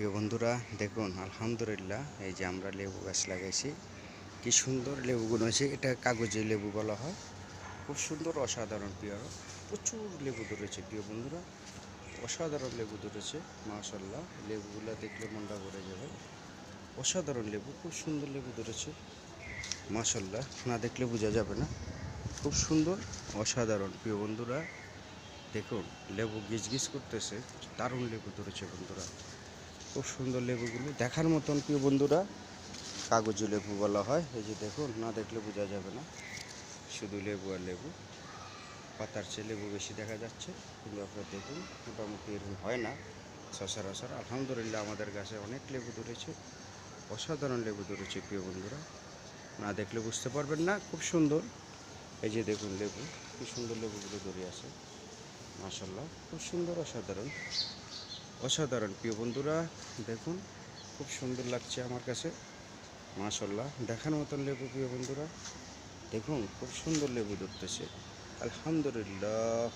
প্রিয় বন্ধুরা দেখুন আলহামদুলিল্লাহ এই যে আমরা লেবু গাছ লাগাইছি কি সুন্দর লেবুগুলো হয়েছে। এটা কাগজি লেবু বলা হয়। খুব সুন্দর অসাধারণ প্রিয়, প্রচুর লেবু ধরেছে প্রিয় বন্ধুরা, অসাধারণ লেবু ধরেছে। মাশাল্লাহ, লেবুগুলো দেখলে মনটা ভরে যাবে। অসাধারণ লেবু, খুব সুন্দর লেবু ধরেছে। মাশাল্লাহ, না দেখলে বোঝা যাবে না। খুব সুন্দর অসাধারণ প্রিয় বন্ধুরা, দেখুন লেবু গিজ গিজ করতেছে। দারুণ লেবু ধরেছে বন্ধুরা, খুব সুন্দর লেবুগুলো দেখার মতন প্রিয় বন্ধুরা। কাগজি লেবু বলা হয়। এই যে দেখুন, না দেখলে বোঝা যাবে না, শুধু লেবু আর লেবু। পাতার চেয়ে লেবু বেশি দেখা যাচ্ছে, কিন্তু আপনারা দেখুন মোটামুটি এরকম হয় না সচরাচর। আলহামদুলিল্লাহ আমাদের গাছে অনেক লেবু ধরেছে, অসাধারণ লেবু ধরেছে প্রিয় বন্ধুরা, না দেখলে বুঝতে পারবেন না। খুব সুন্দর, এই যে দেখুন লেবু, কি সুন্দর লেবুগুলো ধরে আছে। মাশাল্লাহ, খুব সুন্দর, অসাধারণ অসাধারণ প্রিয় বন্ধুরা, দেখুন খুব সুন্দর লাগছে আমার কাছে। মাশাল্লাহ, দেখার মতন লেবু প্রিয় বন্ধুরা, দেখুন খুব সুন্দর লেবু ধরতেছে। আলহামদুলিল্লাহ।